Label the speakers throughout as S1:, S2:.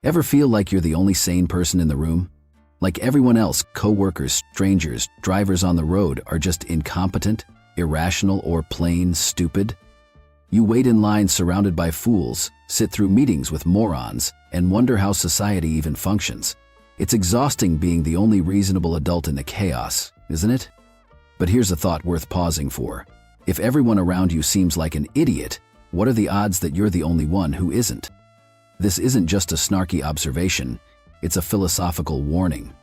S1: Ever feel like you're the only sane person in the room? Like everyone else, co-workers, strangers, drivers on the road are just incompetent, irrational, or plain stupid? You wait in line surrounded by fools, sit through meetings with morons, and wonder how society even functions. It's exhausting being the only reasonable adult in the chaos, isn't it? But here's a thought worth pausing for. If everyone around you seems like an idiot, what are the odds that you're the only one who isn't? This isn't just a snarky observation, it's a philosophical warning.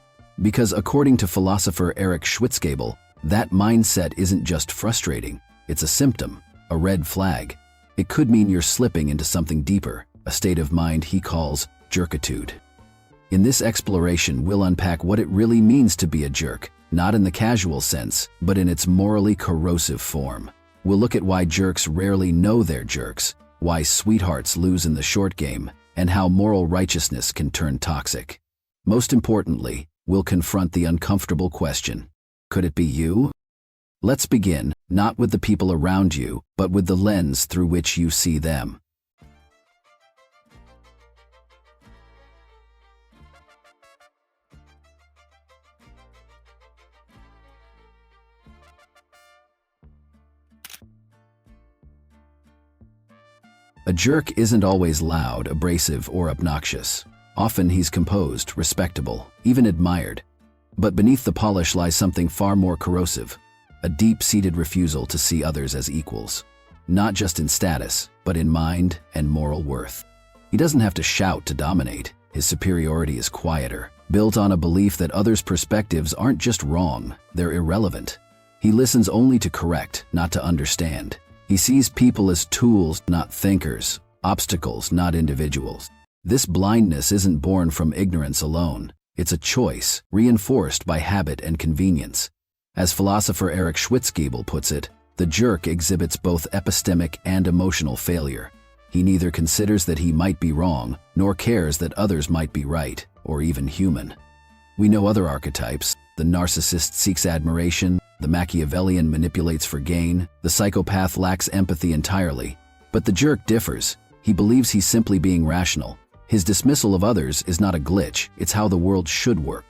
S1: Because according to philosopher Eric Schwitzgebel, that mindset isn't just frustrating, it's a symptom, a red flag. It could mean you're slipping into something deeper, a state of mind he calls jerkitude. In this exploration, we'll unpack what it really means to be a jerk, not in the casual sense, but in its morally corrosive form. We'll look at why jerks rarely know they're jerks, why sweethearts lose in the short game, and how moral righteousness can turn toxic. Most importantly, we'll confront the uncomfortable question: could it be you? Let's begin, not with the people around you, but with the lens through which you see them. A jerk isn't always loud, abrasive, or obnoxious. Often he's composed, respectable, even admired. But beneath the polish lies something far more corrosive, a deep-seated refusal to see others as equals. Not just in status, but in mind and moral worth. He doesn't have to shout to dominate. His superiority is quieter, built on a belief that others' perspectives aren't just wrong, they're irrelevant. He listens only to correct, not to understand. He sees people as tools, not thinkers, obstacles, not individuals. This blindness isn't born from ignorance alone. It's a choice, reinforced by habit and convenience. As philosopher Eric Schwitzgebel puts it, the jerk exhibits both epistemic and emotional failure. He neither considers that he might be wrong, nor cares that others might be right, or even human. We know other archetypes. The narcissist seeks admiration, the Machiavellian manipulates for gain, the psychopath lacks empathy entirely. But the jerk differs. He believes he's simply being rational. His dismissal of others is not a glitch, it's how the world should work.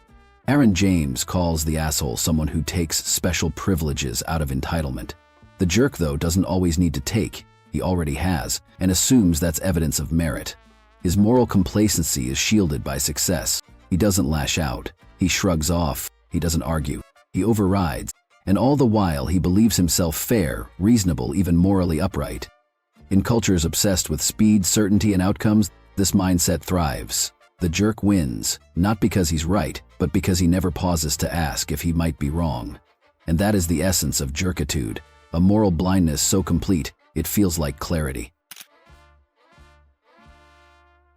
S1: Aaron James calls the asshole someone who takes special privileges out of entitlement. The jerk, though, doesn't always need to take. He already has, and assumes that's evidence of merit. His moral complacency is shielded by success. He doesn't lash out. He shrugs off. He doesn't argue. He overrides. And all the while he believes himself fair, reasonable, even morally upright. In cultures obsessed with speed, certainty, and outcomes, this mindset thrives. The jerk wins, not because he's right, but because he never pauses to ask if he might be wrong. And that is the essence of jerkitude, a moral blindness so complete, it feels like clarity.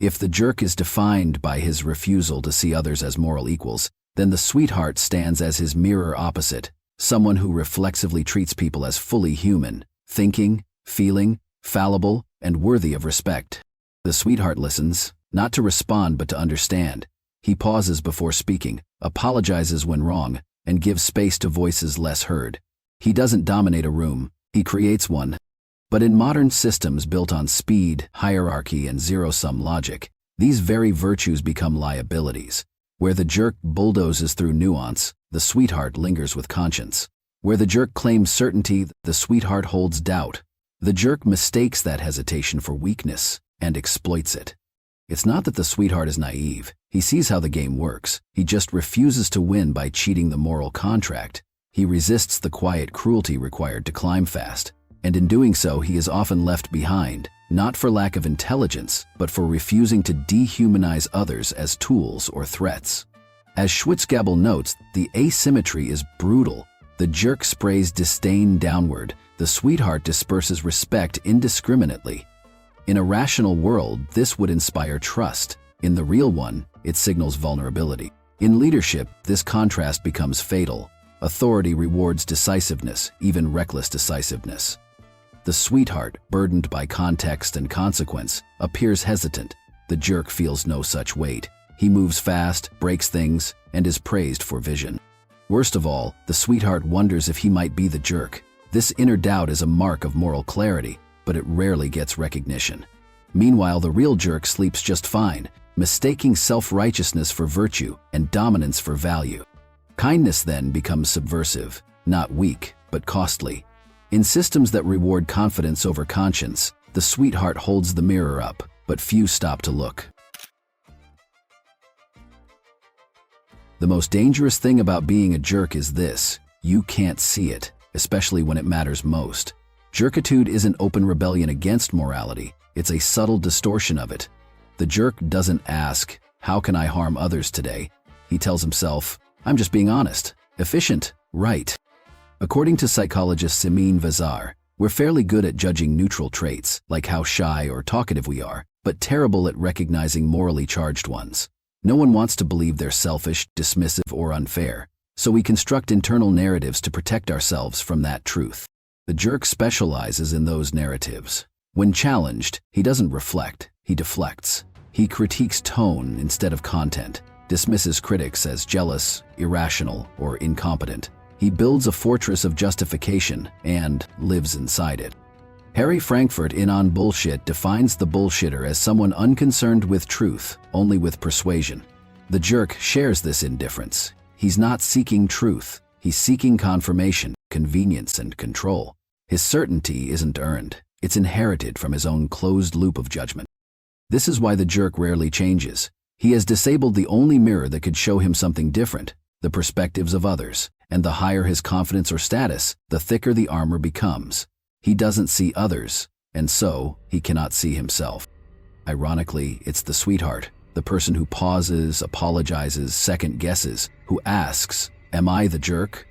S1: If the jerk is defined by his refusal to see others as moral equals, then the sweetheart stands as his mirror opposite, someone who reflexively treats people as fully human, thinking, feeling, fallible, and worthy of respect. The sweetheart listens, not to respond but to understand. He pauses before speaking, apologizes when wrong, and gives space to voices less heard. He doesn't dominate a room, he creates one. But in modern systems built on speed, hierarchy, and zero-sum logic, these very virtues become liabilities. Where the jerk bulldozes through nuance, the sweetheart lingers with conscience. Where the jerk claims certainty, the sweetheart holds doubt. The jerk mistakes that hesitation for weakness and exploits it. It's not that the sweetheart is naive. He sees how the game works. He just refuses to win by cheating the moral contract. He resists the quiet cruelty required to climb fast. And in doing so, he is often left behind, not for lack of intelligence, but for refusing to dehumanize others as tools or threats. As Schwitzgebel notes, the asymmetry is brutal. The jerk sprays disdain downward. The sweetheart disperses respect indiscriminately. In a rational world, this would inspire trust. In the real one, it signals vulnerability. In leadership, this contrast becomes fatal. Authority rewards decisiveness, even reckless decisiveness. The sweetheart, burdened by context and consequence, appears hesitant. The jerk feels no such weight. He moves fast, breaks things, and is praised for vision. Worst of all, the sweetheart wonders if he might be the jerk. This inner doubt is a mark of moral clarity, but it rarely gets recognition. Meanwhile, the real jerk sleeps just fine. mistaking self-righteousness for virtue and dominance for value. Kindness then becomes subversive, not weak, but costly. In systems that reward confidence over conscience, the sweetheart holds the mirror up, but few stop to look. The most dangerous thing about being a jerk is this: you can't see it, especially when it matters most. Jerkitude isn't open rebellion against morality, it's a subtle distortion of it. The jerk doesn't ask, "How can I harm others today?" He tells himself, "I'm just being honest, efficient, right." According to psychologist Simine Vazar, we're fairly good at judging neutral traits, like how shy or talkative we are, but terrible at recognizing morally charged ones. No one wants to believe they're selfish, dismissive, or unfair, so we construct internal narratives to protect ourselves from that truth. The jerk specializes in those narratives. When challenged, he doesn't reflect, he deflects. He critiques tone instead of content, dismisses critics as jealous, irrational, or incompetent. He builds a fortress of justification and lives inside it. Harry Frankfurt in On Bullshit defines the bullshitter as someone unconcerned with truth, only with persuasion. The jerk shares this indifference. He's not seeking truth, he's seeking confirmation, convenience, and control. His certainty isn't earned, it's inherited from his own closed loop of judgment. This is why the jerk rarely changes. He has disabled the only mirror that could show him something different, the perspectives of others, and the higher his confidence or status, the thicker the armor becomes. He doesn't see others, and so he cannot see himself. Ironically, it's the sweetheart, the person who pauses, apologizes, second guesses, who asks, "Am I the jerk?"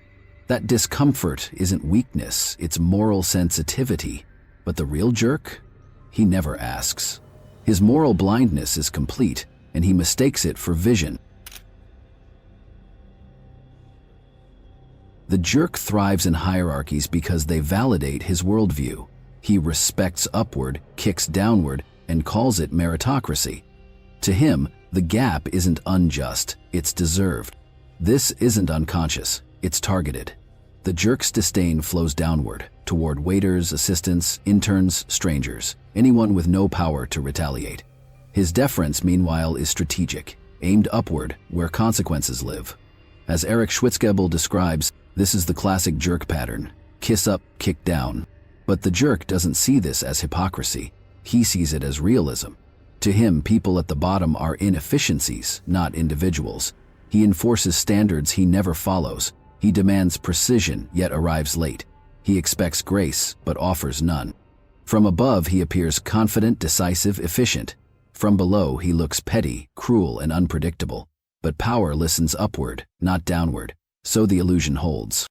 S1: That discomfort isn't weakness, it's moral sensitivity. But the real jerk? He never asks. His moral blindness is complete, and he mistakes it for vision. The jerk thrives in hierarchies because they validate his worldview. He respects upward, kicks downward, and calls it meritocracy. To him, the gap isn't unjust, it's deserved. This isn't unconscious, it's targeted. The jerk's disdain flows downward, toward waiters, assistants, interns, strangers, anyone with no power to retaliate. His deference, meanwhile, is strategic, aimed upward, where consequences live. As Eric Schwitzgebel describes, this is the classic jerk pattern: kiss up, kick down. But the jerk doesn't see this as hypocrisy. He sees it as realism. To him, people at the bottom are inefficiencies, not individuals. He enforces standards he never follows. He demands precision, yet arrives late. He expects grace, but offers none. From above, he appears confident, decisive, efficient. From below, he looks petty, cruel, and unpredictable. But power listens upward, not downward, so the illusion holds.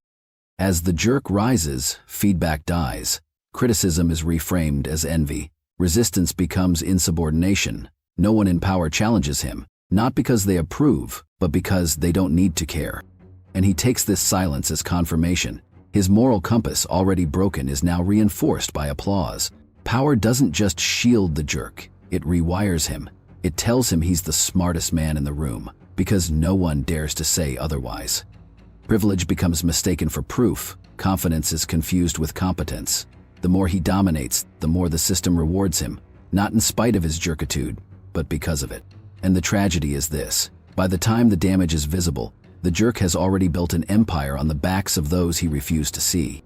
S1: As the jerk rises, feedback dies. Criticism is reframed as envy. Resistance becomes insubordination. No one in power challenges him, not because they approve, but because they don't need to care. And he takes this silence as confirmation. His moral compass, already broken, is now reinforced by applause. Power doesn't just shield the jerk, it rewires him. It tells him he's the smartest man in the room, because no one dares to say otherwise. Privilege becomes mistaken for proof. Confidence is confused with competence. The more he dominates, the more the system rewards him, not in spite of his jerkitude, but because of it. And the tragedy is this: by the time the damage is visible, the jerk has already built an empire on the backs of those he refused to see.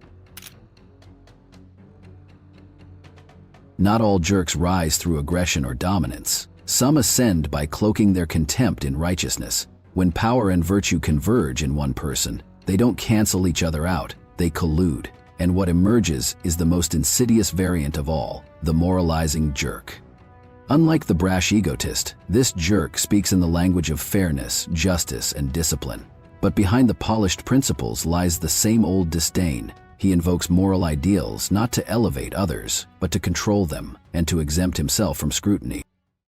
S1: Not all jerks rise through aggression or dominance. Some ascend by cloaking their contempt in righteousness. When power and virtue converge in one person, they don't cancel each other out, they collude. And what emerges is the most insidious variant of all, the moralizing jerk. Unlike the brash egotist, this jerk speaks in the language of fairness, justice, and discipline. But behind the polished principles lies the same old disdain. He invokes moral ideals not to elevate others, but to control them and to exempt himself from scrutiny.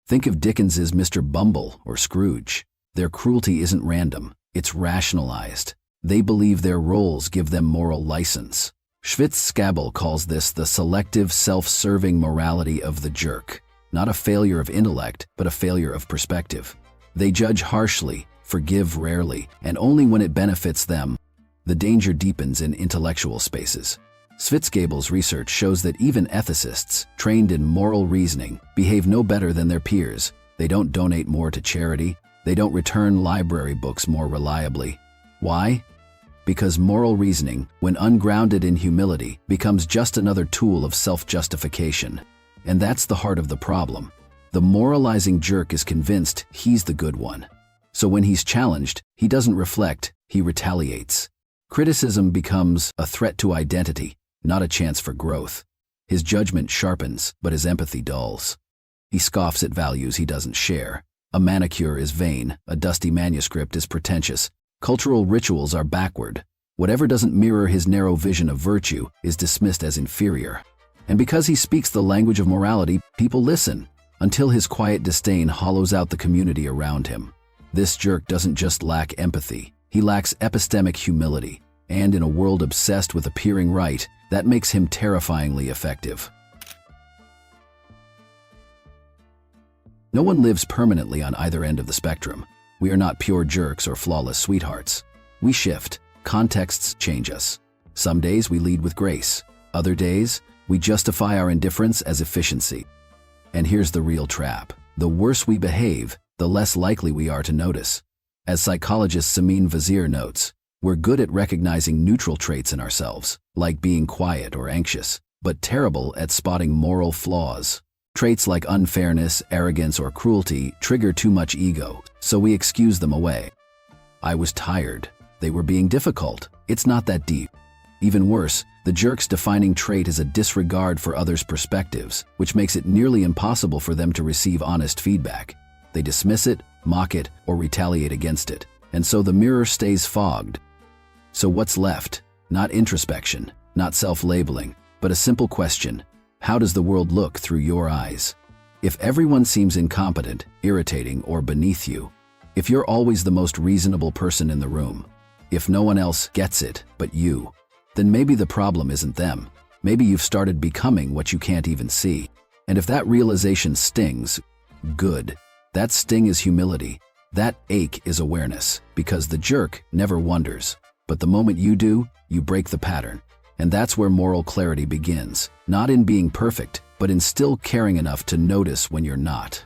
S1: Think of Dickens's Mr. Bumble or Scrooge. Their cruelty isn't random, it's rationalized. They believe their roles give them moral license. Schwitzgebel calls this the selective, self-serving morality of the jerk. Not a failure of intellect, but a failure of perspective. They judge harshly, forgive rarely, and only when it benefits them. The danger deepens in intellectual spaces. Schwitzgebel's research shows that even ethicists, trained in moral reasoning, behave no better than their peers. They don't donate more to charity. They don't return library books more reliably. Why? Because moral reasoning, when ungrounded in humility, becomes just another tool of self-justification. And that's the heart of the problem. The moralizing jerk is convinced he's the good one. So when he's challenged, he doesn't reflect, he retaliates. Criticism becomes a threat to identity, not a chance for growth. His judgment sharpens, but his empathy dulls. He scoffs at values he doesn't share. A manicure is vain, a dusty manuscript is pretentious. Cultural rituals are backward. Whatever doesn't mirror his narrow vision of virtue is dismissed as inferior. And because he speaks the language of morality, people listen, until his quiet disdain hollows out the community around him. This jerk doesn't just lack empathy, he lacks epistemic humility, and in a world obsessed with appearing right, that makes him terrifyingly effective. No one lives permanently on either end of the spectrum. We are not pure jerks or flawless sweethearts. We shift. Contexts change us. Some days we lead with grace. Other days, we justify our indifference as efficiency. And here's the real trap. The worse we behave, the less likely we are to notice. As psychologist Samin Vazir notes, we're good at recognizing neutral traits in ourselves, like being quiet or anxious, but terrible at spotting moral flaws. Traits like unfairness, arrogance, or cruelty trigger too much ego, so we excuse them away. I was tired. They were being difficult. It's not that deep. Even worse, the jerk's defining trait is a disregard for others' perspectives, which makes it nearly impossible for them to receive honest feedback. They dismiss it, mock it, or retaliate against it, and so the mirror stays fogged. So what's left? Not introspection, not self-labeling, but a simple question. How does the world look through your eyes? If everyone seems incompetent, irritating, or beneath you, if you're always the most reasonable person in the room, if no one else gets it but you, then maybe the problem isn't them. Maybe you've started becoming what you can't even see. And if that realization stings, good. That sting is humility. That ache is awareness, because the jerk never wonders. But the moment you do, you break the pattern. And that's where moral clarity begins, not in being perfect, but in still caring enough to notice when you're not.